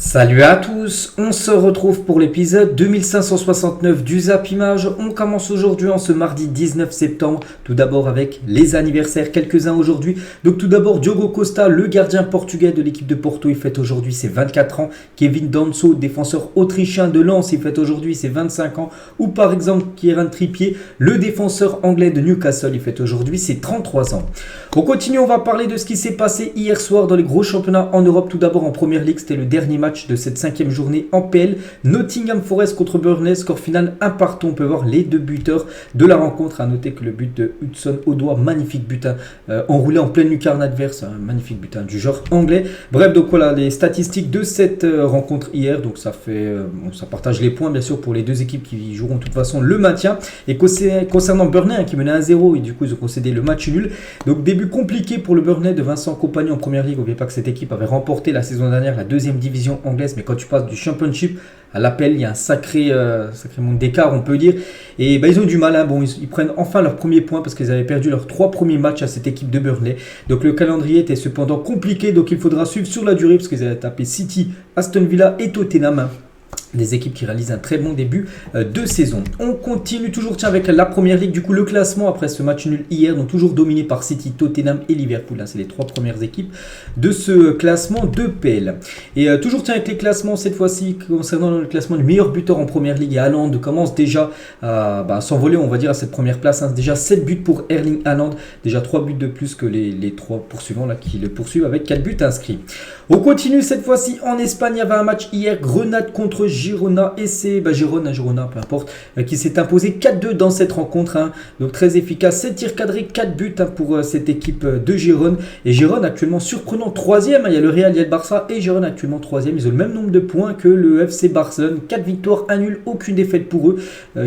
Salut à tous, on se retrouve pour l'épisode 2569 du Zap Image. On commence aujourd'hui en ce mardi 19 septembre, tout d'abord avec les anniversaires, quelques-uns aujourd'hui. Donc tout d'abord Diogo Costa, le gardien portugais de l'équipe de Porto, il fête aujourd'hui ses 24 ans. Kevin Danso, défenseur autrichien de Lens, il fête aujourd'hui ses 25 ans. Ou par exemple Kieran Trippier, le défenseur anglais de Newcastle, il fête aujourd'hui ses 33 ans. On continue, on va parler de ce qui s'est passé hier soir dans les gros championnats en Europe. Tout d'abord en Première Ligue, c'était le dernier match de cette 5e journée en PL. Nottingham Forest contre Burnley, score final 1 partout. On peut voir les deux buteurs de la rencontre. À noter que le but de Hudson Odoi, magnifique but enroulé en pleine lucarne adverse, un magnifique but du genre anglais. Bref, donc voilà les statistiques de cette rencontre hier. Donc ça fait, ça partage les points bien sûr pour les deux équipes qui joueront de toute façon le maintien. Et concernant Burnley qui menait 1-0 et du coup ils ont concédé le match nul. Donc début compliqué pour le Burnley de Vincent Kompany en Première Ligue. N'oubliez pas que cette équipe avait remporté la saison dernière la 2e division anglaise, mais quand tu passes du Championship à l'APL, il y a un sacré monde d'écart, on peut dire. Et ils ont du mal. Bon, ils prennent enfin leur premier point parce qu'ils avaient perdu leurs 3 premiers matchs à cette équipe de Burnley. Donc le calendrier était cependant compliqué, donc il faudra suivre sur la durée parce qu'ils avaient tapé City, Aston Villa et Tottenham. Des équipes qui réalisent un très bon début de saison. On continue toujours avec la Première Ligue. Du coup, le classement après ce match nul hier, donc toujours dominé par City, Tottenham et Liverpool. C'est les 3 premières équipes de ce classement de PL. Et toujours avec les classements, cette fois-ci, concernant le classement du meilleur buteur en Première Ligue. Et Haaland commence déjà à s'envoler, on va dire, à cette première place. Déjà 7 buts pour Erling Haaland. Déjà 3 buts de plus que les 3 poursuivants là, qui le poursuivent avec 4 buts inscrits. On continue cette fois-ci en Espagne. Il y avait un match hier, Grenade contre Girona, et c'est Girona, peu importe, qui s'est imposé 4-2 dans cette rencontre. Donc très efficace, 7 tirs cadrés, 4 buts pour cette équipe de Girona. Et Girona actuellement surprenant 3e. Il y a le Real, il y a le Barça, et Girona actuellement 3e. Ils ont le même nombre de points que le FC Barcelone. 4 victoires, 1 nul, aucune défaite pour eux.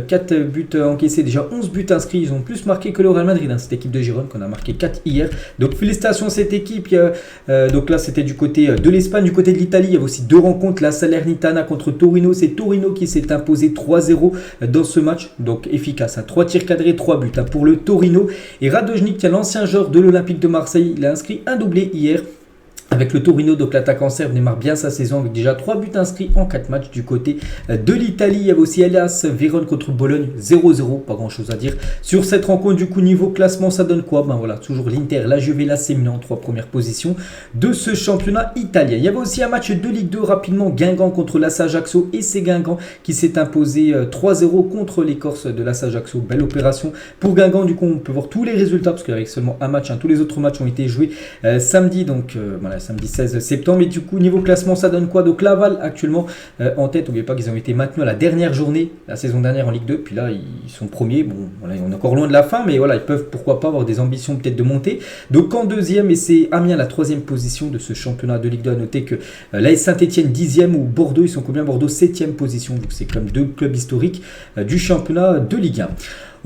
4 buts encaissés, déjà 11 buts inscrits. Ils ont plus marqué que le Real Madrid, cette équipe de Girona, qu'on a marqué 4 hier. Donc félicitations à cette équipe. Donc là c'était du côté de l'Espagne. Du côté de l'Italie, il y avait aussi 2 rencontres. La Salernitana contre Torino. C'est Torino qui s'est imposé 3-0 dans ce match. Donc efficace. 3 tirs cadrés, 3 buts pour le Torino. Et Radojnik, l'ancien joueur de l'Olympique de Marseille, il a inscrit un doublé hier. Avec le Torino, donc l'attaquant serbe démarre bien sa saison avec déjà 3 buts inscrits en 4 matchs du côté de l'Italie. Il y avait aussi Hellas Vérone contre Bologne 0-0, pas grand chose à dire sur cette rencontre. Du coup niveau classement ça donne quoi? Voilà, toujours l'Inter, la Juve, l'AC Milan en 3 premières positions de ce championnat italien. Il y avait aussi un match de Ligue 2 rapidement, Guingamp contre l'AS Ajaccio, et c'est Guingamp qui s'est imposé 3-0 contre les Corses de l'AS Ajaccio. Belle opération pour Guingamp. Du coup on peut voir tous les résultats parce qu'avec seulement un match, tous les autres matchs ont été joués samedi, donc voilà, samedi 16 septembre. Et du coup niveau classement ça donne quoi? Donc Laval actuellement en tête. N'oubliez pas qu'ils ont été maintenus à la dernière journée la saison dernière en Ligue 2, puis là ils sont premiers. Bon voilà, on est encore loin de la fin, mais voilà, ils peuvent pourquoi pas avoir des ambitions peut-être de monter. Donc en deuxième, et c'est Amiens la 3e position de ce championnat de Ligue 2. À noter que l'AS Saint-Etienne 10e, ou Bordeaux, ils sont combien? Bordeaux 7e position, donc c'est comme 2 clubs historiques du championnat de Ligue 1.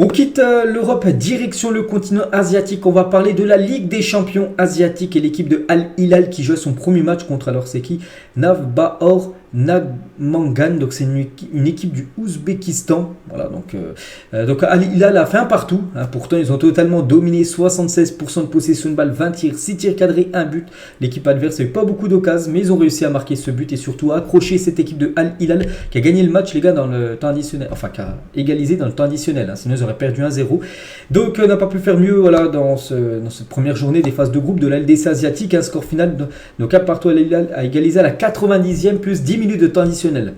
On quitte l'Europe, direction le continent asiatique. On va parler de la Ligue des champions asiatiques et l'équipe de Al Hilal qui joue son premier match contre, alors c'est qui? Navbahor Nagmangan. Donc c'est une équipe du Ouzbékistan. Voilà, donc Al Hilal a fait un partout. Pourtant ils ont totalement dominé, 76% de possession de balle, 20 tirs, 6 tirs cadrés, 1 but. L'équipe adverse n'a eu pas beaucoup d'occasions, mais ils ont réussi à marquer ce but et surtout à accrocher cette équipe de Al Hilal qui a gagné le match, les gars, dans le temps additionnel. Enfin, qui a égalisé dans le temps additionnel. Sinon ils auraient perdu 1-0. Donc n'a pas pu faire mieux dans cette première journée des phases de groupe de la LDC asiatique. Un score final donc à partout, Al Hilal a égalisé à la 90e plus 10 minutes de temps additionnel.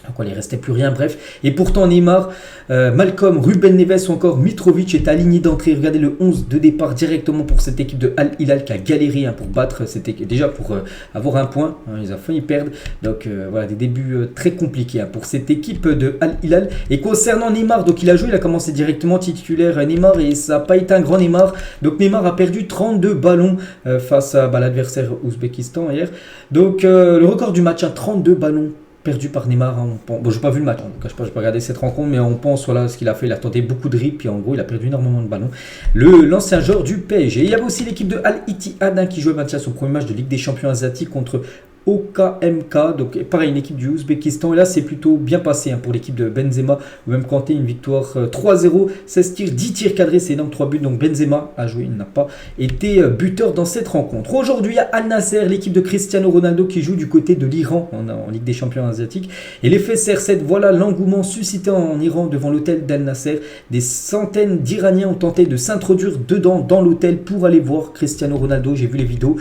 Donc il ne restait plus rien, bref. Et pourtant Neymar, Malcolm, Ruben Neves ou encore Mitrovic est aligné d'entrée. Regardez le 11 de départ directement pour cette équipe de Al Hilal qui a galéré pour battre cette équipe. Déjà pour avoir un point, ils ont failli perdre. Donc voilà, des débuts très compliqués pour cette équipe de Al Hilal. Et concernant Neymar, donc il a commencé directement titulaire Neymar et ça n'a pas été un grand Neymar. Donc Neymar a perdu 32 ballons face à l'adversaire Ouzbékistan hier. Donc le record du match, 32 ballons perdu par Neymar. Bon, j'ai pas vu le match, je n'ai pas regardé cette rencontre, mais on pense voilà ce qu'il a fait. Il a tenté beaucoup de dribbles, puis en gros il a perdu énormément de ballons. L'ancien joueur du PSG. Il y avait aussi l'équipe de Al Ittihad qui jouait maintenant son premier match de Ligue des champions asiatiques contre OKMK, donc pareil, une équipe du Ouzbékistan. Et là, c'est plutôt bien passé pour l'équipe de Benzema, ou même Kanté, une victoire 3-0, 16 tirs, 10 tirs cadrés, c'est énorme, 3 buts. Donc Benzema a joué, il n'a pas été buteur dans cette rencontre. Aujourd'hui, à Al Nasser, l'équipe de Cristiano Ronaldo qui joue du côté de l'Iran en Ligue des champions asiatiques. Et l'effet CR7, voilà l'engouement suscité en Iran devant l'hôtel d'Al Nasser. Des centaines d'Iraniens ont tenté de s'introduire dedans, dans l'hôtel, pour aller voir Cristiano Ronaldo. J'ai vu les vidéos,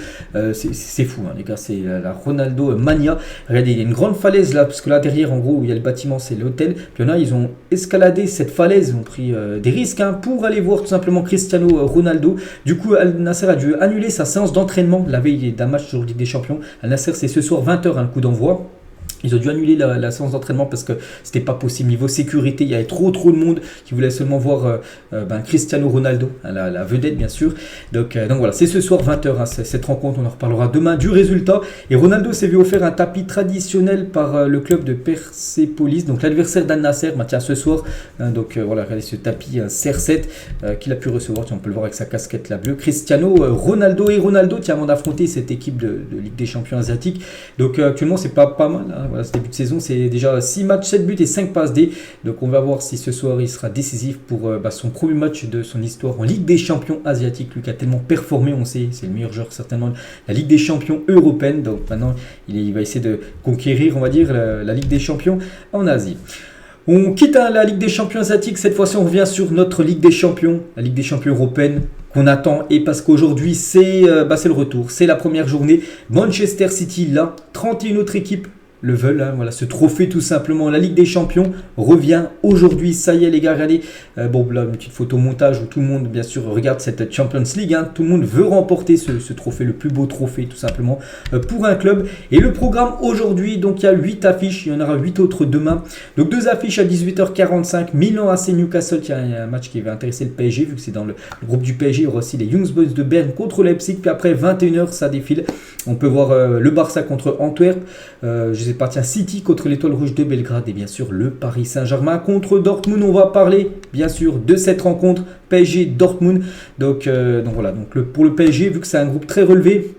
c'est fou les gars, c'est la Ronaldo mania. Regardez, il y a une grande falaise là, parce que là derrière en gros où il y a le bâtiment c'est l'hôtel. Puis il y en a, ils ont escaladé cette falaise, ils ont pris des risques pour aller voir tout simplement Cristiano Ronaldo. Du coup Al Nasser a dû annuler sa séance d'entraînement la veille d'un match sur Ligue des Champions. Al Nasser c'est ce soir 20h le coup d'envoi. Ils ont dû annuler la séance d'entraînement parce que c'était pas possible. Niveau sécurité, il y avait trop de monde qui voulait seulement voir Cristiano Ronaldo, la vedette bien sûr. Donc voilà, c'est ce soir 20h cette rencontre. On en reparlera demain du résultat. Et Ronaldo s'est vu offert un tapis traditionnel par le club de Persepolis, donc l'adversaire d'Al Nasser. Tiens, ce soir, voilà, regardez ce tapis CR7 qu'il a pu recevoir. Tiens, on peut le voir avec sa casquette la bleue. Cristiano Ronaldo tiens, avant d'affronter cette équipe de Ligue des champions asiatiques. Donc actuellement, c'est pas mal. Voilà, ce début de saison, c'est déjà 6 matchs, 7 buts et 5 passes D. Donc on va voir si ce soir il sera décisif pour son premier match de son histoire en Ligue des champions asiatiques. Lui qui a tellement performé, on sait, c'est le meilleur joueur certainement de la Ligue des champions européenne. Donc maintenant, il va essayer de conquérir, on va dire, la Ligue des champions en Asie. On quitte la Ligue des champions asiatiques, cette fois-ci on revient sur notre Ligue des champions, la Ligue des champions européenne qu'on attend, et parce qu'aujourd'hui c'est le retour, c'est la première journée. Manchester City là, 31 autres équipes le veulent, voilà, ce trophée tout simplement. La Ligue des Champions revient aujourd'hui, ça y est les gars, regardez, bon là une petite photo montage où tout le monde bien sûr regarde cette Champions League, tout le monde veut remporter ce trophée, le plus beau trophée tout simplement pour un club. Et le programme aujourd'hui, donc il y a 8 affiches, il y en aura 8 autres demain, donc 2 affiches à 18h45, Milan AC Newcastle, il y a un match qui va intéresser le PSG vu que c'est dans le groupe du PSG. Il y aura aussi les Young Boys de Berne contre Leipzig, puis après 21h ça défile, on peut voir le Barça contre Antwerp, City contre l'Étoile Rouge de Belgrade, et bien sûr le Paris Saint-Germain contre Dortmund. On va parler bien sûr de cette rencontre PSG Dortmund. Donc voilà, pour le PSG, vu que c'est un groupe très relevé,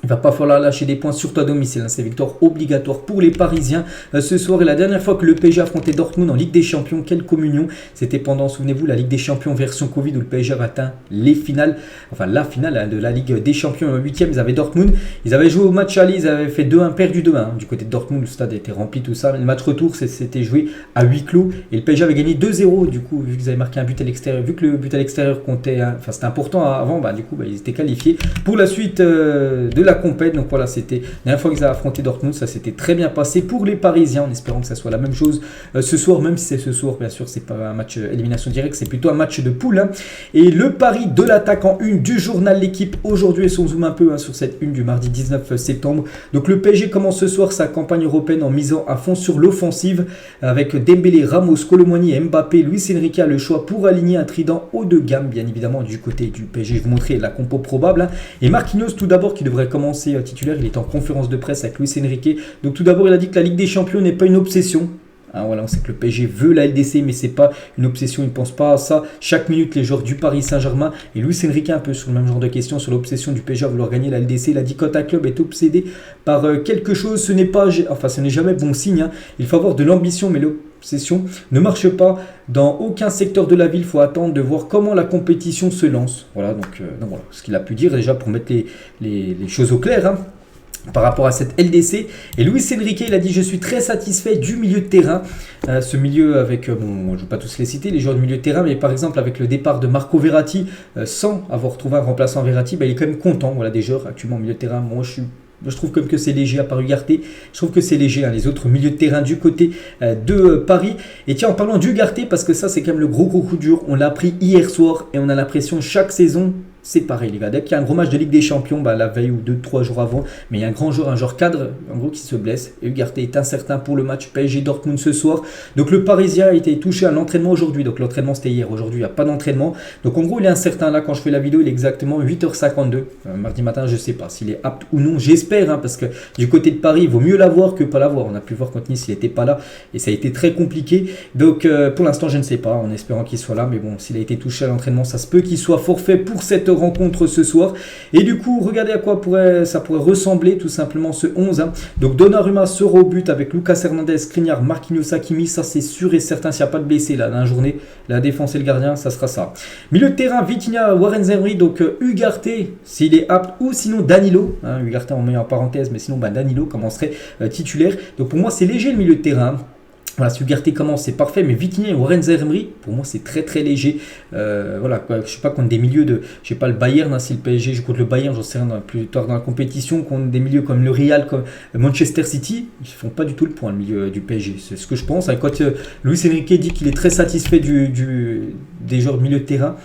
il va pas falloir lâcher des points surtout à domicile. C'est victoire obligatoire pour les Parisiens ce soir. Et la dernière fois que le PSG affrontait Dortmund en Ligue des Champions, quelle communion. C'était pendant, souvenez-vous, la Ligue des Champions version Covid où le PSG a atteint la finale de la Ligue des Champions. En 8e, ils avaient Dortmund. Ils avaient joué au match aller, ils avaient fait 2-1, perdu 2-1. Du côté de Dortmund, le stade était rempli, tout ça. Mais le match retour, c'était joué à huis clos. Et le PSG avait gagné 2-0. Du coup, vu qu'ils avaient marqué un but à l'extérieur, vu que le but à l'extérieur comptait, c'était important avant, ils étaient qualifiés pour la suite de la compète. Donc voilà, c'était la dernière fois qu'ils avaient affronté Dortmund, ça s'était très bien passé pour les Parisiens, en espérant que ça soit la même chose ce soir, même si c'est ce soir, bien sûr, c'est pas un match élimination directe, c'est plutôt un match de poule. Et le pari de l'attaque en une du journal L'équipe aujourd'hui, et si on zoome un peu sur cette une du mardi 19 septembre. Donc le PSG commence ce soir sa campagne européenne en misant à fond sur l'offensive avec Dembélé, Ramos, Colomboigny, Mbappé. Luis Enrique a le choix pour aligner un trident haut de gamme, bien évidemment du côté du PSG. Je vais vous montrer la compo probable. Et Marquinhos tout d'abord qui devrait commencer titulaire, il est en conférence de presse avec Luis Enrique. Donc tout d'abord il a dit que la Ligue des Champions n'est pas une obsession. Voilà, on sait que le PSG veut la LDC, mais c'est pas une obsession, il ne pense pas à ça. Chaque minute, les joueurs du Paris Saint-Germain et Luis Enrique un peu sur le même genre de questions, sur l'obsession du PSG à vouloir gagner la LDC. Il a dit quand un club est obsédé par quelque chose, ce n'est jamais bon signe. Il faut avoir de l'ambition, mais l'obsession ne marche pas dans aucun secteur de la ville. Il faut attendre de voir comment la compétition se lance. Voilà, donc voilà ce qu'il a pu dire déjà pour mettre les choses au clair. Par rapport à cette LDC. Et Luis Enrique, il a dit: je suis très satisfait du milieu de terrain. Ce milieu avec, je ne vais pas tous les citer, les joueurs du milieu de terrain, mais par exemple avec le départ de Marco Verratti, sans avoir trouvé un remplaçant à Verratti, il est quand même content. Voilà, des joueurs actuellement au milieu de terrain. Moi, je trouve comme que c'est léger, à part Ugarte. Je trouve que c'est léger, les autres milieux de terrain du côté de Paris. Et tiens, en parlant d'Ugarte, parce que ça, c'est quand même le gros coup dur. On l'a appris hier soir et on a l'impression chaque saison. C'est pareil les gars, dès qu'il y a un gros match de Ligue des Champions, la veille ou 2-3 jours avant, mais il y a un grand joueur, un joueur cadre, en gros qui se blesse. Et Ugarte est incertain pour le match PSG Dortmund ce soir. Donc le Parisien a été touché à l'entraînement aujourd'hui. Donc l'entraînement c'était hier, aujourd'hui il n'y a pas d'entraînement. Donc en gros il est incertain. Là quand je fais la vidéo, il est exactement 8h52. Mardi matin, je ne sais pas s'il est apte ou non, j'espère, parce que du côté de Paris, il vaut mieux l'avoir que pas l'avoir. On a pu voir contre Nice, il n'était pas là et ça a été très compliqué. Donc pour l'instant je ne sais pas, en espérant qu'il soit là. Mais bon, s'il a été touché à l'entraînement, ça se peut qu'il soit forfait pour cette rencontre ce soir. Et du coup, regardez à quoi ça pourrait ressembler tout simplement ce 11. Hein. Donc Donnarumma sera au but avec Lucas Hernandez, Skriniar, Marquinhos, Hakimi. Ça c'est sûr et certain, s'il n'y a pas de blessé là dans la journée, la défense et le gardien, ça sera ça. Milieu de terrain, Vitinha, Warren Zaïre, donc Ugarte, s'il est apte, ou sinon Danilo. Hein, Ugarte on met en parenthèse, mais sinon Danilo commencerait titulaire. Donc pour moi c'est léger le milieu de terrain. Voilà, si Ugarte commence, c'est parfait, mais Vitinha et Warren Zaïre, pour moi, c'est très très léger. Voilà, quoi, je sais pas, contre des milieux de. Je sais pas, le Bayern, hein, si le PSG joue contre le Bayern, j'en sais rien, plus tard dans la compétition, contre des milieux comme le Real, comme Manchester City, ils font pas du tout le point, le milieu du PSG. C'est ce que je pense. Hein, quand Luis Enrique dit qu'il est très satisfait des joueurs de milieu de terrain,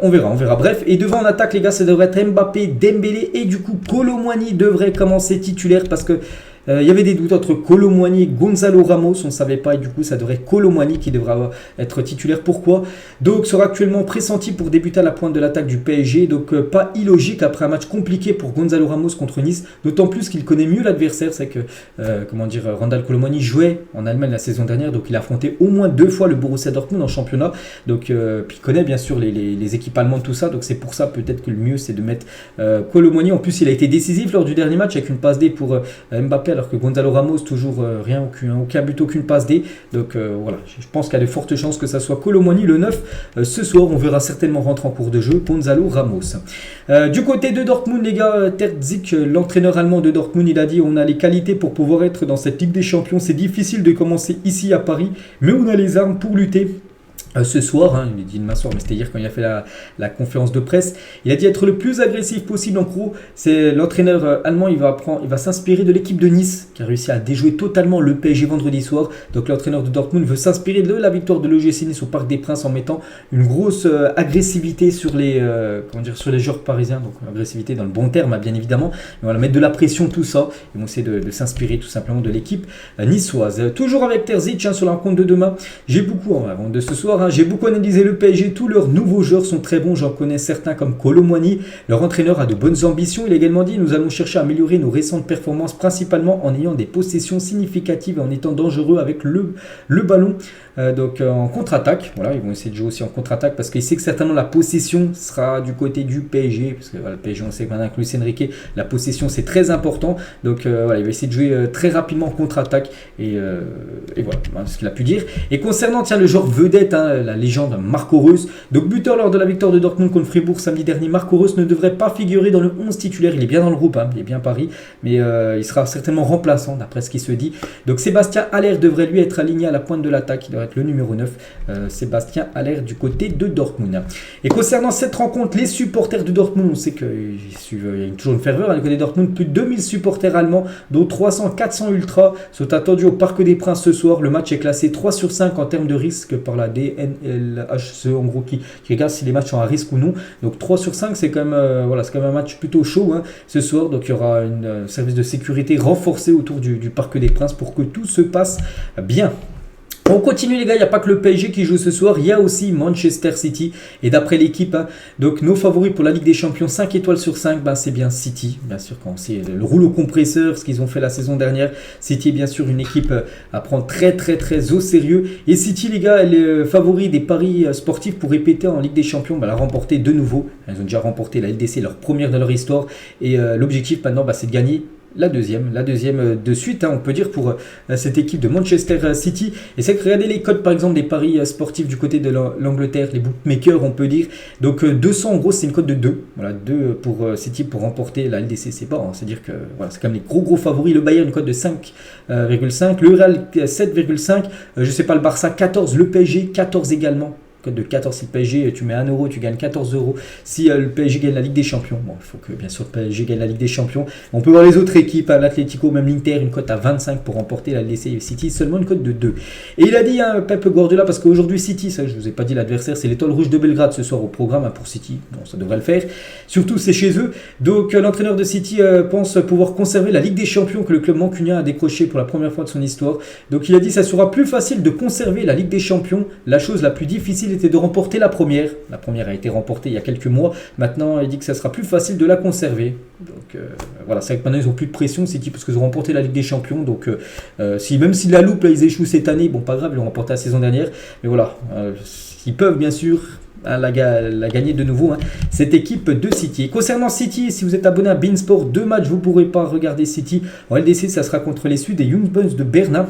on verra. Bref, et devant en attaque, les gars, ça devrait être Mbappé, Dembélé, et du coup, Kolo Muani devrait commencer titulaire parce que. Il y avait des doutes entre Kolo Muani et Gonzalo Ramos, on ne savait pas et du coup ça devrait être Kolo Muani qui devra être titulaire. Pourquoi? Donc sera actuellement pressenti pour débuter à la pointe de l'attaque du PSG, donc pas illogique après un match compliqué pour Gonzalo Ramos contre Nice, d'autant plus qu'il connaît mieux l'adversaire, c'est que Randal Kolo Muani jouait en Allemagne la saison dernière, donc il a affronté au moins 2 fois le Borussia Dortmund en championnat, donc puis il connaît bien sûr les équipes allemandes, tout ça, donc c'est pour ça peut-être que le mieux c'est de mettre Kolo Muani. En plus il a été décisif lors du dernier match avec une passe D pour Mbappé, alors que Gonzalo Ramos, toujours aucun but, aucune passe D. Donc voilà, je pense qu'il y a de fortes chances que ça soit Kolo Muani le 9. Ce soir, on verra certainement rentrer en cours de jeu Gonzalo Ramos. Du côté de Dortmund, les gars, Terzic, l'entraîneur allemand de Dortmund, il a dit on a les qualités pour pouvoir être dans cette Ligue des Champions. C'est difficile de commencer ici à Paris, mais on a les armes pour lutter. Ce soir, hein, il dit demain soir, mais c'était hier quand il a fait la conférence de presse, il a dit être le plus agressif possible. En gros, c'est l'entraîneur allemand, il va s'inspirer de l'équipe de Nice qui a réussi à déjouer totalement le PSG vendredi soir. Donc l'entraîneur de Dortmund veut s'inspirer de la victoire de l'OGC Nice au Parc des Princes en mettant une grosse agressivité sur les joueurs parisiens. Donc agressivité dans le bon terme, hein, bien évidemment. Mais voilà, mettre de la pression, tout ça. Ils vont essayer de s'inspirer tout simplement de l'équipe niçoise. Toujours avec Terzic, hein, sur la rencontre de demain. J'ai beaucoup analysé le PSG, tous leurs nouveaux joueurs sont très bons, j'en connais certains comme Kolo Muani. Leur entraîneur a de bonnes ambitions, il a également dit nous allons chercher à améliorer nos récentes performances, principalement en ayant des possessions significatives et en étant dangereux avec le ballon. Donc en contre-attaque, voilà, ils vont essayer de jouer aussi en contre-attaque parce qu'il sait que certainement la possession sera du côté du PSG, parce que voilà, le PSG on sait que maintenant avec Luis Enrique, la possession c'est très important, donc voilà, il va essayer de jouer très rapidement en contre-attaque et voilà ce qu'il a pu dire. Et concernant le joueur vedette, hein, la légende Marco Reus, donc buteur lors de la victoire de Dortmund contre Fribourg samedi dernier, Marco Reus ne devrait pas figurer dans le 11 titulaire, il est bien dans le groupe, hein, il est bien Paris, mais il sera certainement remplaçant d'après ce qui se dit. Donc Sébastien Haller devrait lui être aligné à la pointe de l'attaque, il devrait être le numéro 9, Sébastien Haller du côté de Dortmund. Et concernant cette rencontre, les supporters de Dortmund, on sait qu'il y a toujours une ferveur, hein, du côté de Dortmund, plus de 2000 supporters allemands, dont 300-400 ultras sont attendus au Parc des Princes ce soir. Le match est classé 3 sur 5 en termes de risque par la DNLHC, en gros, qui regarde si les matchs sont à risque ou non. Donc 3 sur 5, c'est quand même, c'est quand même un match plutôt chaud, hein, ce soir. Donc il y aura un service de sécurité renforcé autour du Parc des Princes pour que tout se passe bien. On continue les gars, il n'y a pas que le PSG qui joue ce soir, il y a aussi Manchester City. Et d'après l'équipe, hein, donc nos favoris pour la Ligue des Champions, 5 étoiles sur 5, c'est bien City. Bien sûr, quand c'est le rouleau compresseur, ce qu'ils ont fait la saison dernière. City est bien sûr une équipe à prendre très très très au sérieux. Et City les gars, elle est favori des paris sportifs pour répéter en Ligue des Champions, la remporter de nouveau. Ils ont déjà remporté la LDC, leur première de leur histoire. Et l'objectif maintenant, c'est de gagner la deuxième de suite, hein, on peut dire, pour cette équipe de Manchester City. Et c'est que regardez les codes par exemple des paris sportifs du côté de l'Angleterre, les bookmakers on peut dire. Donc 200 en gros c'est une cote de 2. Voilà, 2 pour City pour remporter la LDC, c'est pas, hein, c'est-à-dire que voilà, c'est quand même les gros favoris. Le Bayern une cote de 5,5, le Real 7,5, je sais pas, le Barça 14, le PSG 14 également. De 14 si le PSG, tu mets 1 euro, tu gagnes 14 euros. Si le PSG gagne la Ligue des Champions, bon, il faut que bien sûr le PSG gagne la Ligue des Champions. On peut voir les autres équipes, hein, l'Atlético, même l'Inter, une cote à 25 pour remporter la LDC. City, seulement une cote de 2. Et il a dit, hein, Pep Guardiola, parce qu'aujourd'hui City, ça je vous ai pas dit l'adversaire, c'est l'Étoile Rouge de Belgrade ce soir au programme, hein, pour City. Bon, ça devrait le faire. Surtout c'est chez eux. Donc l'entraîneur de City pense pouvoir conserver la Ligue des Champions que le club mancunien a décroché pour la première fois de son histoire. Donc il a dit, ça sera plus facile de conserver la Ligue des Champions. La chose la plus difficile était de remporter la première. La première a été remportée il y a quelques mois. Maintenant, il dit que ça sera plus facile de la conserver. Donc voilà, c'est vrai que maintenant ils n'ont plus de pression, City, parce qu'ils ont remporté la Ligue des Champions. Donc même s'ils la loupent, là, ils échouent cette année, bon pas grave, ils l'ont remporté la saison dernière. Mais voilà, ils peuvent bien sûr l'a gagné de nouveau, hein, cette équipe de City. Et concernant City, si vous êtes abonné à beIN Sport, 2 matchs, vous ne pourrez pas regarder City. En LDC, ça sera contre les Suds et Young Boys de Berlin.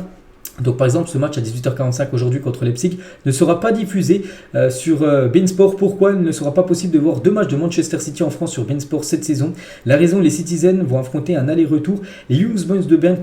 Donc par exemple ce match à 18h45 aujourd'hui contre Leipzig ne sera pas diffusé sur beIN Sport. Pourquoi il ne sera pas possible de voir 2 matchs de Manchester City en France sur beIN Sport cette saison? La raison, les Citizens vont affronter un aller-retour. Les Young Boys de Berne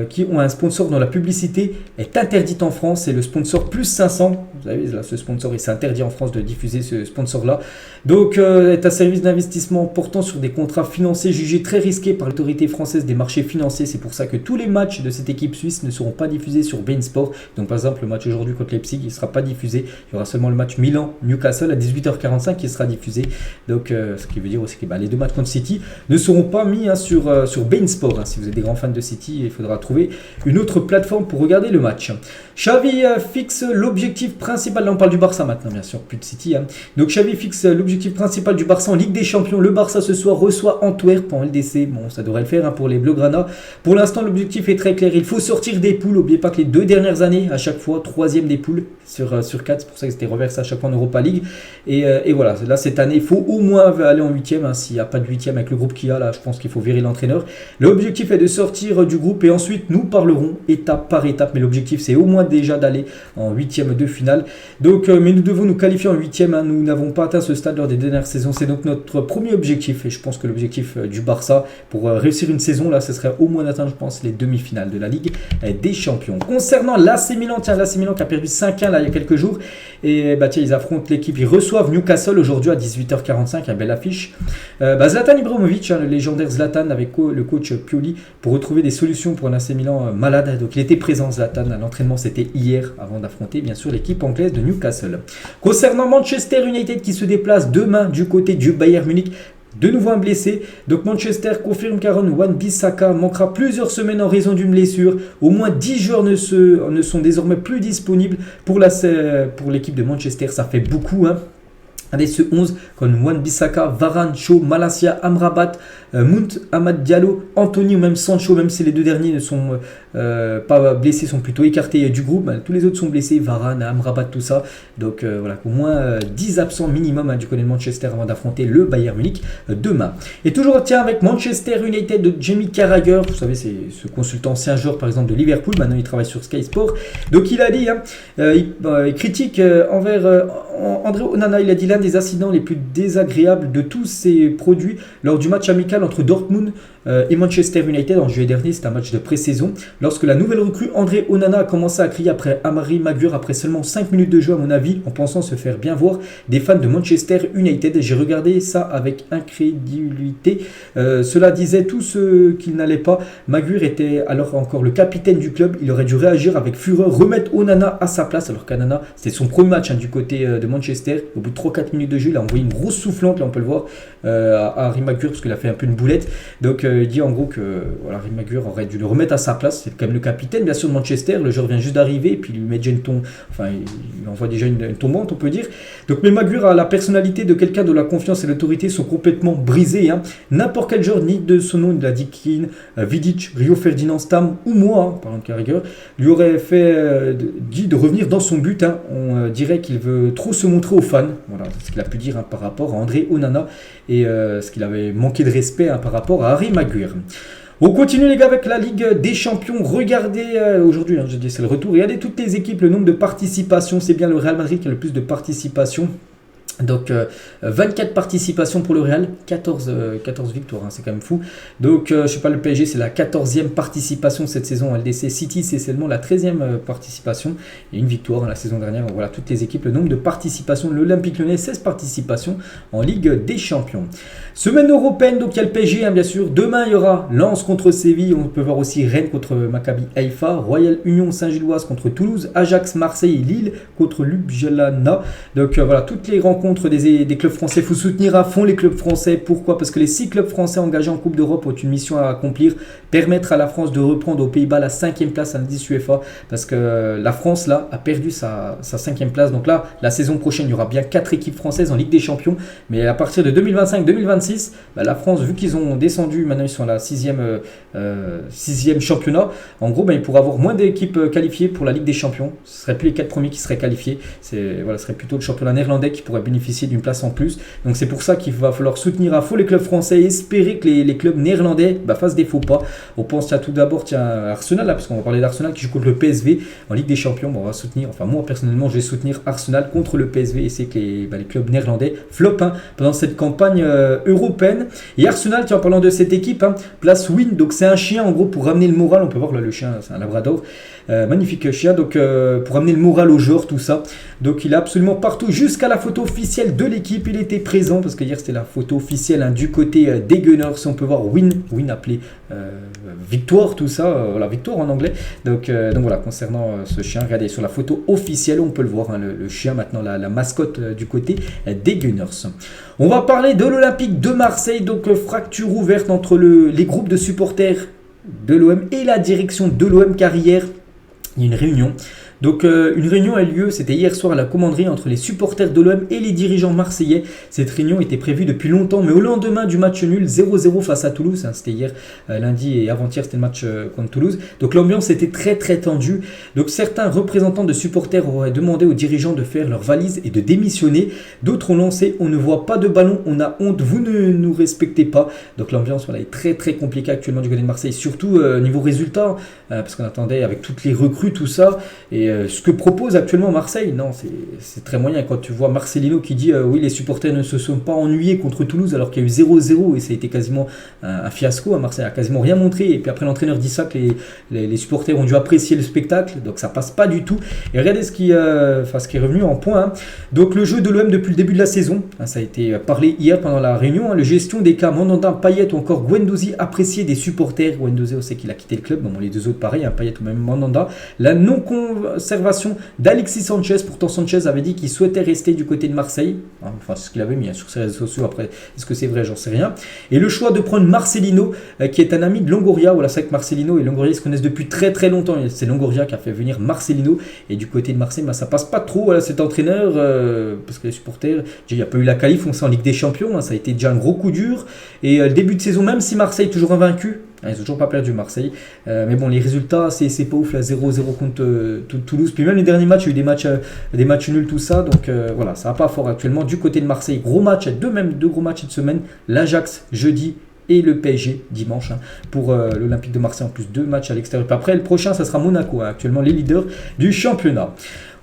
qui ont un sponsor dont la publicité est interdite en France, c'est le sponsor Plus 500. Vous savez, là, ce sponsor, il s'est interdit en France de diffuser ce sponsor-là. Donc est un service d'investissement portant sur des contrats financiers jugés très risqués par l'autorité française des marchés financiers. C'est pour ça que tous les matchs de cette équipe suisse ne seront pas diffusés sur beIN Sport. Donc par exemple le match aujourd'hui contre Leipzig, il ne sera pas diffusé. Il y aura seulement le match Milan-Newcastle à 18h45 qui sera diffusé. Donc ce qui veut dire aussi que les 2 matchs contre City ne seront pas mis sur beIN Sport. Si vous êtes des grands fans de City, il faudra trouver une autre plateforme pour regarder le match. Xavi fixe l'objectif principal. Là on parle du Barça maintenant bien sûr, plus de City. Donc Xavi fixe l'objectif principal du Barça en Ligue des Champions. Le Barça ce soir reçoit Antwerp en LDC. Bon, ça devrait le faire pour les Blaugrana. Pour l'instant l'objectif est très clair. Il faut sortir des poules. N'oubliez pas que les 2 dernières années, à chaque fois, 3e des poules sur 4. C'est pour ça que c'était reversé à chaque fois en Europa League. Et voilà, là cette année, il faut au moins aller en 8e. S'il n'y a pas de 8e avec le groupe qu'il y a, là, je pense qu'il faut virer l'entraîneur. L'objectif est de sortir du groupe et ensuite nous parlerons étape par étape. Mais l'objectif, c'est au moins déjà d'aller en 8e de finale. Donc, mais nous devons nous qualifier en 8e. Nous n'avons pas atteint ce stade lors des dernières saisons. C'est donc notre premier objectif. Et je pense que l'objectif du Barça pour réussir une saison, là, ce serait au moins d'atteindre, je pense, les demi-finales de la Ligue des Champions. Concernant l'AC Milan, l'AC Milan qui a perdu 5-1 là, il y a quelques jours. Et ils affrontent l'équipe, ils reçoivent Newcastle aujourd'hui à 18h45, une belle affiche. Zlatan Ibrahimovic, le légendaire Zlatan avec le coach Pioli pour retrouver des solutions pour un AC Milan malade. Donc il était présent Zlatan à l'entraînement, c'était hier avant d'affronter bien sûr l'équipe anglaise de Newcastle. Concernant Manchester United qui se déplace demain du côté du Bayern Munich. De nouveau un blessé, donc Manchester confirme qu'Aaron Wan-Bissaka manquera plusieurs semaines en raison d'une blessure. Au moins 10 joueurs ne sont désormais plus disponibles pour l'équipe de Manchester, ça fait beaucoup. Allez, ce 11 comme Wan-Bissaka, Varane, Shaw, Malacia, Amrabat, Mount, Amad Diallo, Anthony ou même Sancho, même si les 2 derniers ne sont pas blessés, sont plutôt écartés du groupe. Tous les autres sont blessés, Varane, Amrabat, tout ça. Donc voilà, au moins 10 absents minimum du côté de Manchester avant d'affronter le Bayern Munich demain. Et toujours avec Manchester United de Jamie Carragher, vous savez, c'est ce consultant ancien joueur par exemple de Liverpool, maintenant il travaille sur Sky Sport. Donc il a dit, il critique envers André Onana, il a dit l'un des incidents les plus désagréables de tous ces produits lors du match amical entre Dortmund et Manchester United en juillet dernier. C'est un match de pré-saison lorsque la nouvelle recrue André Onana a commencé à crier après Harry Maguire après seulement 5 minutes de jeu à mon avis en pensant se faire bien voir des fans de Manchester United. J'ai regardé ça avec incrédulité. Cela disait tout ce qu'il n'allait pas. Maguire était alors encore le capitaine du club. Il aurait dû réagir avec fureur, remettre Onana à sa place alors qu'Onana c'était son premier match du côté de Manchester. Au bout de 3-4 minutes de jeu, il a envoyé une grosse soufflante, là on peut le voir, à Harry Maguire parce qu'il a fait un peu une boulette. Donc il dit en gros que voilà, Harry Maguire aurait dû le remettre à sa place. C'est quand même le capitaine bien sûr de Manchester. Le joueur vient juste d'arriver et puis il lui met déjà il envoie déjà une tombante on peut dire. Donc mais Maguire a la personnalité de quelqu'un dont la confiance et l'autorité sont complètement brisées. N'importe quel joueur, ni de son nom, il a dit Keane, Vidic, Rio Ferdinand, Stam ou moi, parlant de Carragher, lui aurait fait dit de revenir dans son but. On dirait qu'il veut trop se montrer aux fans. Voilà ce qu'il a pu dire par rapport à André Onana et ce qu'il avait manqué de respect par rapport à Harry Maguire. On continue les gars avec la Ligue des Champions. Regardez aujourd'hui, je dis c'est le retour. Regardez toutes les équipes, le nombre de participations. C'est bien le Real Madrid qui a le plus de participations. Donc 24 participations pour le Real, 14 victoires, c'est quand même fou. Donc je sais pas, le PSG c'est la 14e participation cette saison en LDC. City c'est seulement la 13e participation et une victoire la saison dernière. Donc, voilà toutes les équipes, le nombre de participations. L'Olympique Lyonnais 16 participations en Ligue des Champions. Semaine européenne, donc il y a le PSG bien sûr. Demain il y aura Lens contre Séville, on peut voir aussi Rennes contre Maccabi Haïfa, Royal Union Saint-Gilloise contre Toulouse, Ajax, Marseille et Lille contre Ljubljana. Donc voilà toutes les rencontres l'encontre des clubs français. Il faut soutenir à fond les clubs français. Pourquoi? Parce que les 6 clubs français engagés en Coupe d'Europe ont une mission à accomplir, permettre à la France de reprendre aux Pays-Bas la 5e place à l'indice UEFA. Parce que la France là a perdu sa 5e place. Donc là, la saison prochaine, il y aura bien 4 équipes françaises en Ligue des Champions. Mais à partir de 2025-2026, la France, vu qu'ils ont descendu, maintenant ils sont à la 6e championnat, en gros, il pourra avoir moins d'équipes qualifiées pour la Ligue des Champions. Ce ne seraient plus les 4 premiers qui seraient qualifiés. Ce serait plutôt le championnat néerlandais qui pourrait bénéficier d'une place en plus. Donc c'est pour ça qu'il va falloir soutenir à fond les clubs français et espérer que les clubs néerlandais fassent des faux pas. On pense tout d'abord à Arsenal, là, parce qu'on va parler d'Arsenal qui joue contre le PSV en Ligue des Champions. On va soutenir, enfin moi personnellement, je vais soutenir Arsenal contre le PSV et c'est que les clubs néerlandais flopent pendant cette campagne européenne. Et Arsenal, en parlant de cette équipe, place Win, donc c'est un chien en gros pour ramener le moral. On peut voir là le chien, c'est un labrador. Magnifique chien, donc pour amener le moral aux joueurs, tout ça. Donc il est absolument partout, jusqu'à la photo officielle de l'équipe. Il était présent parce que hier c'était la photo officielle du côté des Gunners. On peut voir Win appelé victoire, tout ça, voilà, victoire en anglais. Donc voilà, concernant ce chien, regardez sur la photo officielle, on peut le voir, le chien maintenant, la mascotte du côté des Gunners. On va parler de l'Olympique de Marseille, donc fracture ouverte entre les groupes de supporters de l'OM et la direction de l'OM, car hier il y a une réunion. Donc une réunion a eu lieu, c'était hier soir à la commanderie entre les supporters de l'OM et les dirigeants marseillais. Cette réunion était prévue depuis longtemps, mais au lendemain du match nul 0-0 face à Toulouse, c'était hier lundi et avant-hier c'était le match contre Toulouse. Donc l'ambiance était très très tendue. Donc certains représentants de supporters auraient demandé aux dirigeants de faire leur valise et de démissionner. D'autres ont lancé: on ne voit pas de ballon, on a honte, vous ne nous respectez pas. Donc l'ambiance est très très compliquée actuellement du côté de Marseille, surtout niveau résultat, parce qu'on attendait avec toutes les recrues, tout ça. Et ce que propose actuellement Marseille, non, c'est très moyen. Quand tu vois Marcelino qui dit oui, les supporters ne se sont pas ennuyés contre Toulouse alors qu'il y a eu 0-0 et ça a été quasiment un fiasco. Marseille a quasiment rien montré. Et puis après, l'entraîneur dit ça que les supporters ont dû apprécier le spectacle. Donc ça passe pas du tout. Et regardez ce qui est revenu en point. Donc le jeu de l'OM depuis le début de la saison, ça a été parlé hier pendant la réunion. La gestion des cas Mandanda, Payet ou encore Guendouzi apprécié des supporters. Guendouzi, on sait qu'il a quitté le club. Bon, les deux autres pareil, Payet ou même Mandanda. La non-conservation d'Alexis Sanchez. Pourtant, Sanchez avait dit qu'il souhaitait rester du côté de Marseille. Enfin, c'est ce qu'il avait mis sur ses réseaux sociaux. Après, est-ce que c'est vrai? J'en sais rien. Et le choix de prendre Marcelino, qui est un ami de Longoria. Voilà, c'est vrai que Marcelino et Longoria se connaissent depuis très très longtemps. C'est Longoria qui a fait venir Marcelino. Et du côté de Marseille, ça passe pas trop. Voilà, cet entraîneur, parce que les supporters, il n'y a pas eu la qualif, on sait en Ligue des Champions. Ça a été déjà un gros coup dur. Et le début de saison, même si Marseille est toujours invaincu, ils n'ont toujours pas perdu Marseille. Mais bon, les résultats, c'est pas ouf. Là, 0-0 contre Toulouse. Puis même les derniers matchs, il y a eu des matchs nuls, tout ça. Donc voilà, ça va pas fort actuellement. Du côté de Marseille, gros match, deux gros matchs cette semaine. L'Ajax jeudi et le PSG dimanche pour l'Olympique de Marseille. En plus, 2 matchs à l'extérieur. Puis après, le prochain, ça sera Monaco, actuellement les leaders du championnat.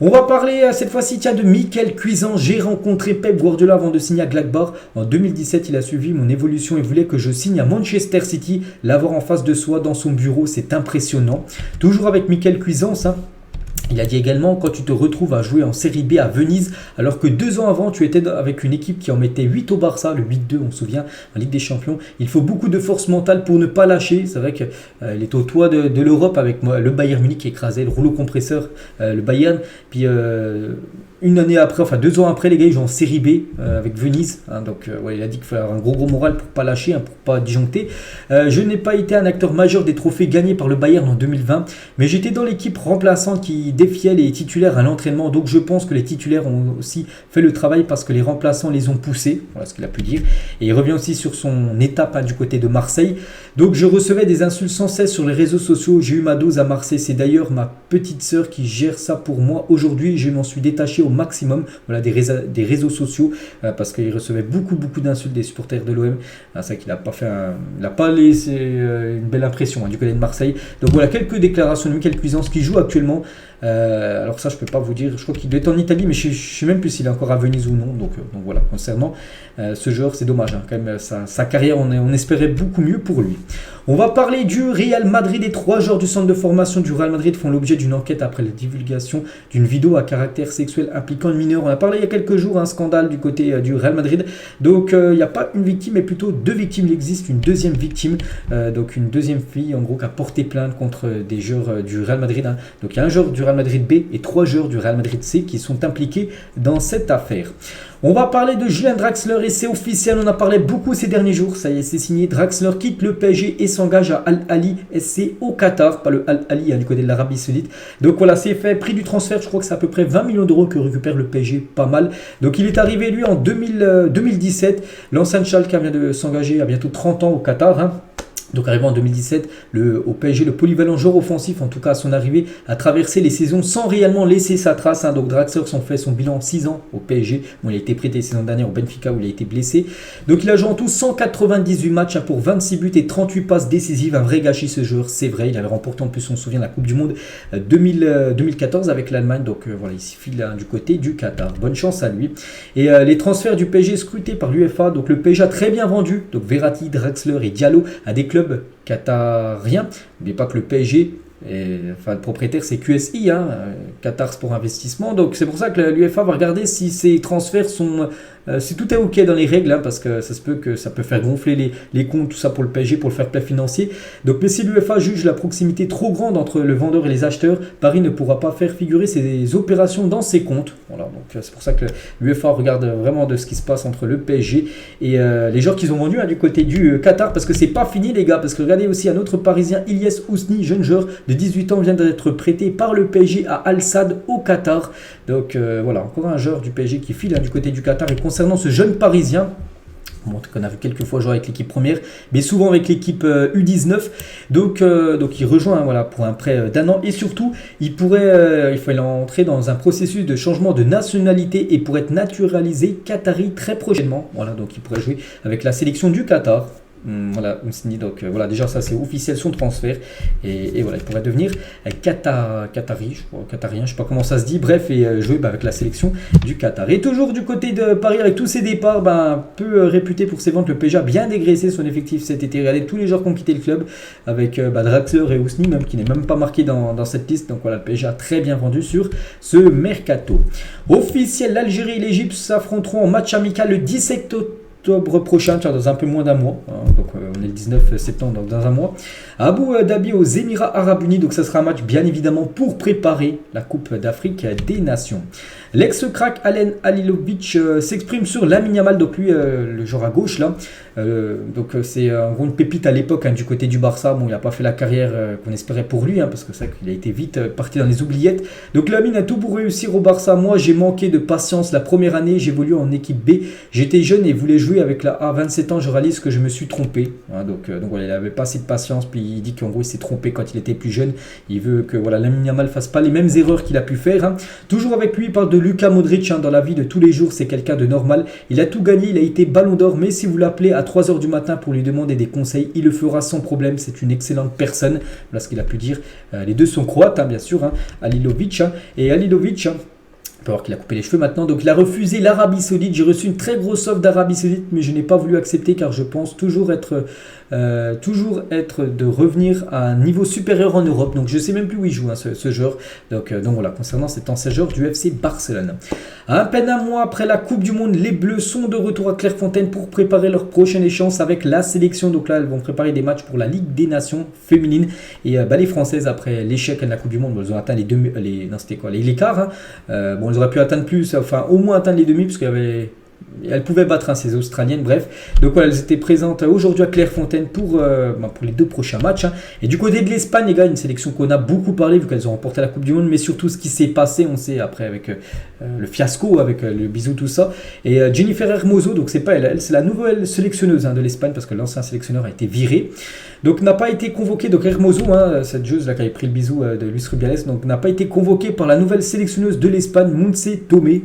On va parler cette fois-ci de Michael Cuisance. J'ai rencontré Pep Guardiola avant de signer à Gladbach. En 2017, il a suivi mon évolution et voulait que je signe à Manchester City. L'avoir en face de soi dans son bureau, c'est impressionnant. Toujours avec Michael Cuisance. Il a dit également: quand tu te retrouves à jouer en Série B à Venise, alors que 2 ans avant, tu étais avec une équipe qui en mettait 8 au Barça, le 8-2, on se souvient, en Ligue des Champions. Il faut beaucoup de force mentale pour ne pas lâcher. C'est vrai qu'il est au toit de l'Europe avec le Bayern Munich qui écrasait le rouleau compresseur, le Bayern. Puis une année après, enfin 2 ans après, les gars, ils jouent en Série B avec Venise. Donc il a dit qu'il fallait avoir un gros moral pour pas lâcher, pour pas disjoncter. Je n'ai pas été un acteur majeur des trophées gagnés par le Bayern en 2020, mais j'étais dans l'équipe remplaçante qui défiait les titulaires à l'entraînement. Donc je pense que les titulaires ont aussi fait le travail parce que les remplaçants les ont poussés. Voilà ce qu'il a pu dire. Et il revient aussi sur son étape du côté de Marseille. Donc je recevais des insultes sans cesse sur les réseaux sociaux. J'ai eu ma dose à Marseille. C'est d'ailleurs ma petite sœur qui gère ça pour moi. Aujourd'hui, je m'en suis détaché au maximum des réseaux sociaux parce qu'il recevait beaucoup d'insultes des supporters de l'OM. C'est vrai qu'il n'a pas laissé une belle impression du côté de Marseille. Donc voilà, quelques déclarations de Michael Cuisance qui joue actuellement. Alors ça, je peux pas vous dire. Je crois qu'il est en Italie, mais je ne sais même plus s'il est encore à Venise ou non. Donc voilà, concernant ce joueur, c'est dommage. Quand même, sa carrière, on espérait beaucoup mieux pour lui. On va parler du Real Madrid. Les 3 joueurs du centre de formation du Real Madrid font l'objet d'une enquête après la divulgation d'une vidéo à caractère sexuel impliquant une mineure. On a parlé il y a quelques jours, un scandale du côté du Real Madrid. Donc il n'y a pas une victime, mais plutôt 2 victimes. Il existe une deuxième victime, donc une deuxième fille en gros qui a porté plainte contre des joueurs du Real Madrid. Donc il y a un joueur du Real Madrid Madrid B et 3 joueurs du Real Madrid C qui sont impliqués dans cette affaire. On va parler de Julian Draxler et c'est officiel, on a parlé beaucoup ces derniers jours, ça y est, c'est signé, Draxler quitte le PSG et s'engage à Al Ahly SC au Qatar, pas le Al Ahly du côté de l'Arabie Saoudite. Donc voilà, c'est fait, prix du transfert, je crois que c'est à peu près 20 millions d'euros que récupère le PSG, pas mal. Donc il est arrivé lui en 2017, l'ancien Schalke vient de s'engager à bientôt 30 ans au Qatar, hein. Donc arrivé en 2017, au PSG, le polyvalent joueur offensif, en tout cas à son arrivée, a traversé les saisons sans réellement laisser sa trace. Donc Draxler fait son bilan en 6 ans au PSG. Bon, il a été prêté la saison dernière au Benfica où il a été blessé. Donc il a joué en tout 198 matchs pour 26 buts et 38 passes décisives. Un vrai gâchis ce joueur, c'est vrai. Il avait remporté en plus, on se souvient, la Coupe du Monde 2014 avec l'Allemagne. Donc voilà, il s'y file du côté du Qatar. Bonne chance à lui. Et les transferts du PSG scrutés par l'UEFA. Donc le PSG a très bien vendu. Donc Verratti, Draxler et Diallo à des clubs qatariens. N'oubliez pas que le PSG, le propriétaire c'est QSI, Qatar Sport Investissement. Donc c'est pour ça que l'UEFA va regarder si ces transferts sont, si tout est ok dans les règles, parce que ça se peut que ça peut faire gonfler les comptes, tout ça pour le PSG, pour le fair play financier. Donc mais si l'UEFA juge la proximité trop grande entre le vendeur et les acheteurs, Paris ne pourra pas faire figurer ces opérations dans ses comptes. Voilà, donc c'est pour ça que l'UEFA regarde vraiment de ce qui se passe entre le PSG et les joueurs qu'ils ont vendus du côté du Qatar, parce que c'est pas fini les gars, parce que regardez aussi un autre Parisien, Ilyes Ousni, jeune joueur de 18 ans, vient d'être prêté par le PSG à Al Sadd au Qatar. Donc voilà, encore un joueur du PSG qui file du côté du Qatar. Et concernant ce jeune Parisien, bon, qu'on a vu quelques fois jouer avec l'équipe première, mais souvent avec l'équipe U19. Donc il rejoint pour un prêt d'un an. Et surtout, il faut entrer dans un processus de changement de nationalité et pour être naturalisé qatari très prochainement. Voilà, donc il pourrait jouer avec la sélection du Qatar. Voilà, Ousni, donc voilà, déjà ça c'est officiel son transfert et voilà, il pourrait devenir qatarien, je sais pas comment ça se dit, bref, et jouer avec la sélection du Qatar. Et toujours du côté de Paris avec tous ses départs, peu réputé pour ses ventes, le PSG a bien dégraissé son effectif cet été. Regardez tous les joueurs qui ont quitté le club avec Draxler et Ousni, même qui n'est même pas marqué dans cette liste. Donc voilà, le PSG a très bien vendu sur ce mercato. Officiel, l'Algérie et l'Égypte s'affronteront en match amical le 17 octobre prochain, dans un peu moins d'un mois, donc on est le 19 septembre, donc dans un mois, à Abu Dhabi aux Émirats Arabes Unis. Donc ça sera un match bien évidemment pour préparer la Coupe d'Afrique des Nations. L'ex-crack Alen Halilovic s'exprime sur Lamine Yamal, donc lui le joueur à gauche là, c'est en gros une pépite à l'époque du côté du Barça. Bon, il n'a pas fait la carrière qu'on espérait pour lui, parce que c'est vrai qu'il a été vite parti dans les oubliettes. Donc Lamine a tout pour réussir au Barça. Moi j'ai manqué de patience la première année, j'évoluais en équipe B, j'étais jeune et voulais jouer avec la A. 27 ans, je réalise que je me suis trompé. Donc voilà, il n'avait pas assez de patience, puis il dit qu'en gros il s'est trompé quand il était plus jeune. Il veut que Lamine Yamal fasse pas les mêmes erreurs qu'il a pu faire. Toujours avec lui, il parle de Luka Modric dans la vie de tous les jours, c'est quelqu'un de normal. Il a tout gagné, il a été ballon d'or, mais si vous l'appelez à 3h du matin pour lui demander des conseils, il le fera sans problème. C'est une excellente personne. Voilà ce qu'il a pu dire. Les deux sont croates, bien sûr, Halilovic et Halilovic. On peut voir qu'il a coupé les cheveux maintenant. Donc il a refusé l'Arabie Saoudite. J'ai reçu une très grosse offre d'Arabie Saoudite, mais je n'ai pas voulu accepter car je pense toujours être de revenir à un niveau supérieur en Europe. Donc je ne sais même plus où il joue ce joueur. Donc voilà, concernant cet ancien joueur du FC Barcelone. À peine un mois après la Coupe du Monde, les Bleus sont de retour à Clairefontaine pour préparer leur prochaine échéance avec la sélection. Donc là, elles vont préparer des matchs pour la Ligue des Nations féminines. Et les Françaises, après l'échec de la Coupe du Monde, elles ont atteint les quarts. Elles auraient pu atteindre plus, enfin au moins atteindre les demi, parce qu'il y avait Elles pouvaient battre ces Australiennes, bref. Donc voilà, elles étaient présentes aujourd'hui à Clairefontaine pour les 2 prochains matchs. Et du côté de l'Espagne, les gars, une sélection qu'on a beaucoup parlé vu qu'elles ont remporté la Coupe du Monde, mais surtout ce qui s'est passé, on sait après avec le fiasco, avec le bisou, tout ça. Et Jennifer Hermoso, donc c'est pas elle, c'est la nouvelle sélectionneuse de l'Espagne parce que l'ancien sélectionneur a été viré. Donc n'a pas été convoqué, donc Hermoso, cette joueuse là qui avait pris le bisou de Luis Rubiales, donc n'a pas été convoquée par la nouvelle sélectionneuse de l'Espagne, Montse Tomé.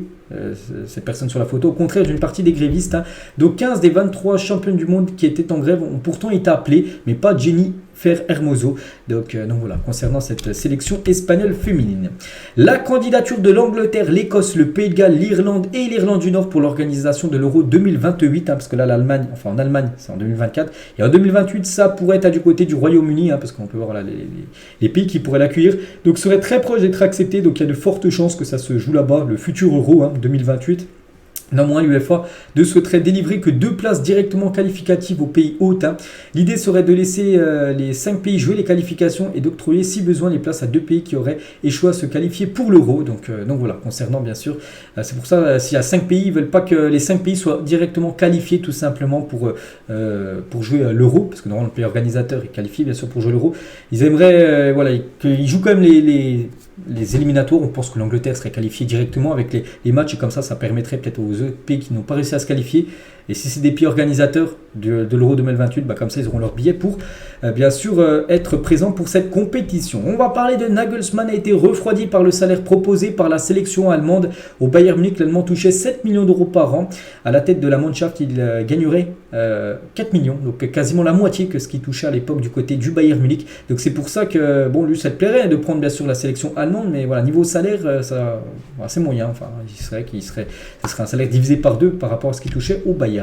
Cette personne sur la photo, au contraire d'une partie des grévistes. Donc 15 des 23 championnes du monde qui étaient en grève ont pourtant été appelées, mais pas Jennifer Hermoso. Donc voilà, concernant cette sélection espagnole féminine. La candidature de l'Angleterre, l'Écosse, le Pays de Galles, l'Irlande et l'Irlande du Nord pour l'organisation de l'Euro 2028, parce que là l'Allemagne, enfin en Allemagne c'est en 2024, et en 2028 ça pourrait être du côté du Royaume-Uni, parce qu'on peut voir là les pays qui pourraient l'accueillir, donc serait très proche d'être accepté, donc il y a de fortes chances que ça se joue là-bas, le futur Euro 2028. Néanmoins, l'UEFA ne souhaiterait délivrer que 2 places directement qualificatives aux pays hôtes. L'idée serait de laisser les 5 pays jouer les qualifications et d'octroyer si besoin les places à 2 pays qui auraient échoué à se qualifier pour l'Euro. Donc voilà, concernant bien sûr, c'est pour ça s'il y a 5 pays, ils ne veulent pas que les 5 pays soient directement qualifiés tout simplement pour jouer l'Euro, parce que normalement le pays organisateur est qualifié bien sûr pour jouer l'Euro. Ils aimeraient qu'ils jouent quand même les éliminatoires. On pense que l'Angleterre serait qualifiée directement avec les matchs et comme ça permettrait peut-être aux pays qui n'ont pas réussi à se qualifier. Et si c'est des pays organisateurs de l'Euro 2028, comme ça ils auront leur billet pour bien sûr être présents pour cette compétition. On va parler de Nagelsmann, a été refroidi par le salaire proposé par la sélection allemande au Bayern Munich. L'Allemand touchait 7 millions d'euros par an. À la tête de la Mannschaft, il gagnerait 4 millions, donc quasiment la moitié que ce qu'il touchait à l'époque du côté du Bayern Munich. Donc c'est pour ça que lui ça te plairait de prendre bien sûr la sélection allemande, mais voilà, niveau salaire, c'est moyen. Enfin, ce serait un salaire divisé par 2 par rapport à ce qu'il touchait au Bayern.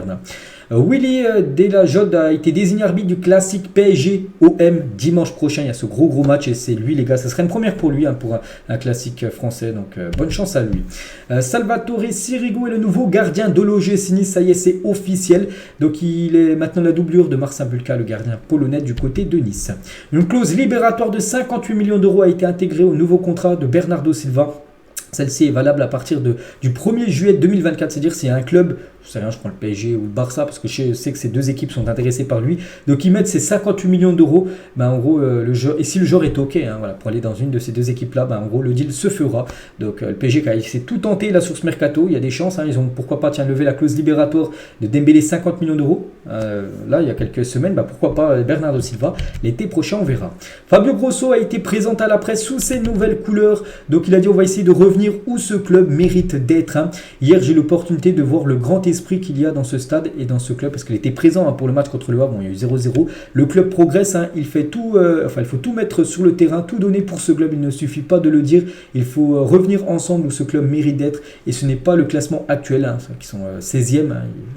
Willy Delajode a été désigné arbitre du classique PSG-OM dimanche prochain. Il y a ce gros match et c'est lui les gars, ça serait une première pour lui pour un classique français, donc bonne chance à lui. Salvatore Sirigu est le nouveau gardien de l'OGC Nice, ça y est, c'est officiel. Donc il est maintenant la doublure de Marcin Bulka, le gardien polonais du côté de Nice. Une clause libératoire de 58 millions d'euros a été intégrée au nouveau contrat de Bernardo Silva. Celle-ci est valable à partir du 1er juillet 2024, c'est-à-dire si un club, je sais rien, je prends le PSG ou le Barça, parce que je sais que ces 2 équipes sont intéressées par lui, donc ils mettent ces 58 millions d'euros, en gros, et si le joueur est OK, pour aller dans une de ces 2 équipes-là, en gros, le deal se fera. Donc le PSG, il s'est tout tenté là sur ce mercato, il y a des chances, ils ont pourquoi pas levé la clause libératoire de Dembélé 50 millions d'euros, là il y a quelques semaines, pourquoi pas Bernardo Silva, l'été prochain on verra. Fabio Grosso a été présenté à la presse sous ses nouvelles couleurs, donc il a dit on va essayer de revenir où ce club mérite d'être. Hier, j'ai eu l'opportunité de voir le grand esprit qu'il y a dans ce stade et dans ce club, parce qu'il était présent pour le match contre le Havre. Il y a eu 0-0. Le club progresse, il fait tout, il faut tout mettre sur le terrain, tout donner pour ce club. Il ne suffit pas de le dire. Il faut revenir ensemble où ce club mérite d'être. Et ce n'est pas le classement actuel, qui sont 16e.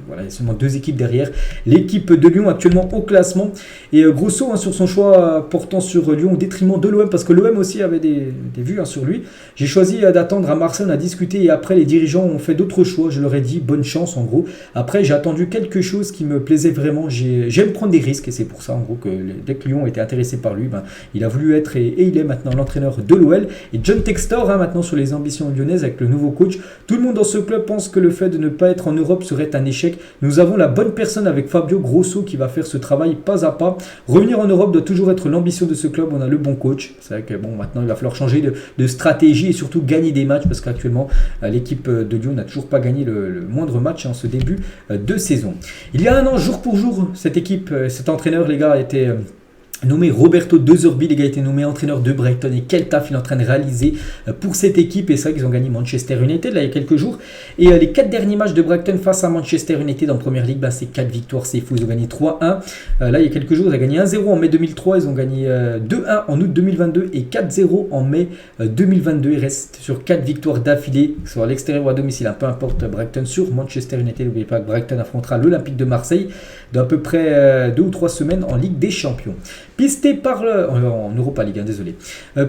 Voilà, il y a seulement 2 équipes derrière. L'équipe de Lyon actuellement au classement. Et Grosso sur son choix portant sur Lyon au détriment de l'OM, parce que l'OM aussi avait des vues sur lui. J'ai choisi d'attendre à Marseille, on a discuté et après les dirigeants ont fait d'autres choix. Je leur ai dit bonne chance en gros. Après j'ai attendu quelque chose qui me plaisait vraiment. J'aime prendre des risques et c'est pour ça en gros que dès que Lyon était intéressé par lui, il a voulu être et il est maintenant l'entraîneur de l'OL. Et John Textor maintenant sur les ambitions lyonnaises avec le nouveau coach. Tout le monde dans ce club pense que le fait de ne pas être en Europe serait un échec. Nous avons la bonne personne avec Fabio Grosso qui va faire ce travail pas à pas. Revenir en Europe doit toujours être l'ambition de ce club. On a le bon coach. C'est vrai que maintenant il va falloir changer de stratégie et surtout gagner des matchs parce qu'actuellement l'équipe de Lyon n'a toujours pas gagné le moindre match en ce début de saison. Il y a un an, jour pour jour, cette équipe, cet entraîneur les gars a été nommé Roberto De Zerbi, les gars, a été nommé entraîneur de Brighton et quel taf il est en train de réaliser pour cette équipe. Et c'est vrai qu'ils ont gagné Manchester United là il y a quelques jours. Et les 4 derniers matchs de Brighton face à Manchester United en première ligue, c'est 4 victoires, c'est fou. Ils ont gagné 3-1. Là il y a quelques jours, ils ont gagné 1-0 en mai 2003, ils ont gagné 2-1 en août 2022 et 4-0 en mai 2022. Ils restent sur 4 victoires d'affilée, soit à l'extérieur ou à domicile, peu importe. Brighton sur Manchester United. N'oubliez pas que Brighton affrontera l'Olympique de Marseille dans à peu près 2 ou 3 semaines en Ligue des Champions. Pisté par en Europa League, désolé.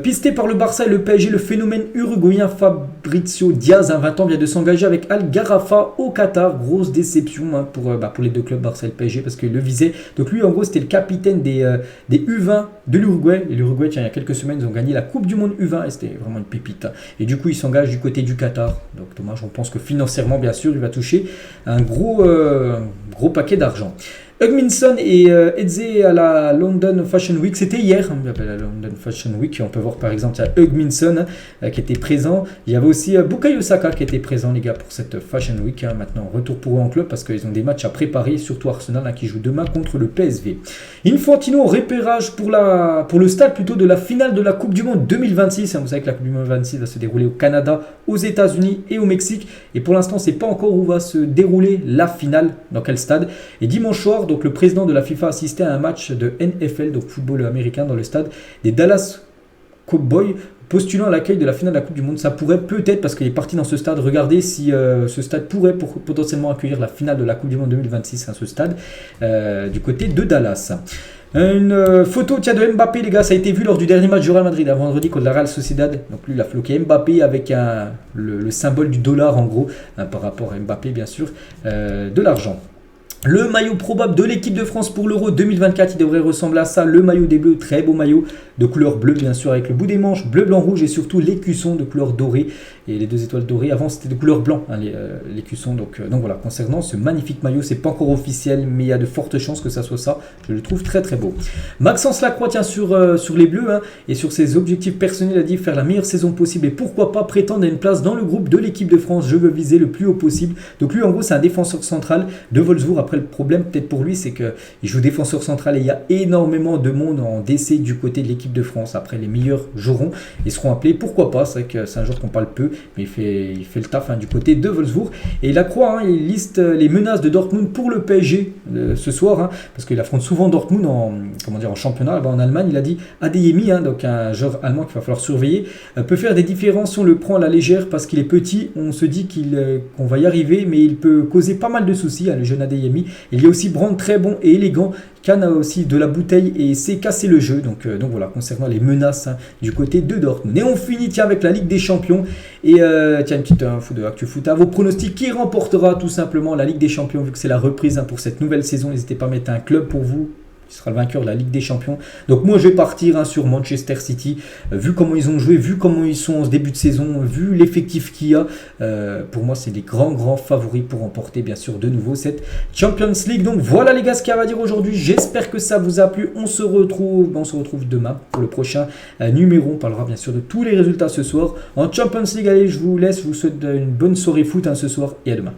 Pisté par le Barça et le PSG, le phénomène uruguayen Fabrizio Diaz, 20 ans, vient de s'engager avec Al Gharafa au Qatar. Grosse déception pour les 2 clubs Barça et le PSG parce qu'il le visait. Donc lui, en gros, c'était le capitaine des U20 de l'Uruguay. Et l'Uruguay, il y a quelques semaines, ils ont gagné la Coupe du Monde U20 et c'était vraiment une pépite. Et du coup, il s'engage du côté du Qatar. Donc dommage, on pense que financièrement, bien sûr, il va toucher un gros paquet d'argent. Hugminson et Eze à la London Fashion Week, c'était hier, la London Fashion Week, on peut voir par exemple il y a Hugminson qui était présent, il y avait aussi Bukayo Saka qui était présent les gars pour cette Fashion Week, maintenant retour pour eux en club parce qu'ils ont des matchs à préparer, surtout Arsenal qui joue demain contre le PSV. Infantino repérage pour le stade plutôt de la finale de la Coupe du Monde 2026, vous savez que la Coupe du Monde 2026 va se dérouler au Canada, aux États-Unis et au Mexique et pour l'instant on ne sait pas encore où va se dérouler la finale, dans quel stade, et dimanche soir donc le président de la FIFA assistait à un match de NFL, donc football américain, dans le stade des Dallas Cowboys, postulant à l'accueil de la finale de la Coupe du Monde. Ça pourrait peut-être, parce qu'il est parti dans ce stade, regarder si ce stade pourrait potentiellement accueillir la finale de la Coupe du Monde 2026, ce stade du côté de Dallas. Une photo tiens, de Mbappé, les gars, ça a été vu lors du dernier match du Real Madrid, vendredi contre la Real Sociedad. Donc lui, il a floqué Mbappé avec le symbole du dollar en gros, par rapport à Mbappé bien sûr, de l'argent. Le maillot probable de l'équipe de France pour l'Euro 2024, il devrait ressembler à ça. Le maillot des Bleus, très beau maillot de couleur bleue bien sûr, avec le bout des manches bleu, blanc, rouge et surtout l'écusson de couleur dorée et les 2 étoiles dorées. Avant c'était de couleur blanc, hein, l'écusson. Donc voilà, concernant ce magnifique maillot, c'est pas encore officiel, mais il y a de fortes chances que ça soit ça. Je le trouve très très beau. Maxence Lacroix tient sur les Bleus hein, et sur ses objectifs personnels, il a dit faire la meilleure saison possible et pourquoi pas prétendre à une place dans le groupe de l'équipe de France. Je veux viser le plus haut possible. Donc lui en gros c'est un défenseur central de Wolfsburg. Après le problème peut-être pour lui c'est qu'il joue défenseur central et il y a énormément de monde en décès du côté de l'équipe de France. Après les meilleurs joueront et seront appelés, pourquoi pas, c'est vrai que c'est un joueur qu'on parle peu mais il fait le taf hein, du côté de Wolfsburg. Et Lacroix hein, il liste les menaces de Dortmund pour le PSG ce soir hein, parce qu'il affronte souvent Dortmund en championnat là-bas en Allemagne. Il a dit Adeyemi hein, donc un joueur allemand qu'il va falloir surveiller, peut faire des différences si on le prend à la légère parce qu'il est petit, on se dit qu'on va y arriver mais il peut causer pas mal de soucis hein, le jeune Adeyemi. Il y a aussi Brandt très bon et élégant, Cannes a aussi de la bouteille et sait casser le jeu. Donc voilà, concernant les menaces hein, du côté de Dortmund. Et on finit tiens, avec la Ligue des Champions. Et tiens, une petite info de Actu Foot. À vos pronostics, qui remportera tout simplement la Ligue des Champions vu que c'est la reprise hein, pour cette nouvelle saison. N'hésitez pas à mettre un club pour vous qui sera le vainqueur de la Ligue des Champions. Donc moi je vais partir hein, sur Manchester City, vu comment ils ont joué, vu comment ils sont en ce début de saison, vu l'effectif qu'il y a, pour moi c'est des grands favoris pour remporter bien sûr de nouveau cette Champions League. Donc voilà les gars ce qu'il y a à dire aujourd'hui, j'espère que ça vous a plu, on se retrouve demain pour le prochain numéro, on parlera bien sûr de tous les résultats ce soir en Champions League. Allez je vous laisse, je vous souhaite une bonne soirée foot hein, ce soir et à demain.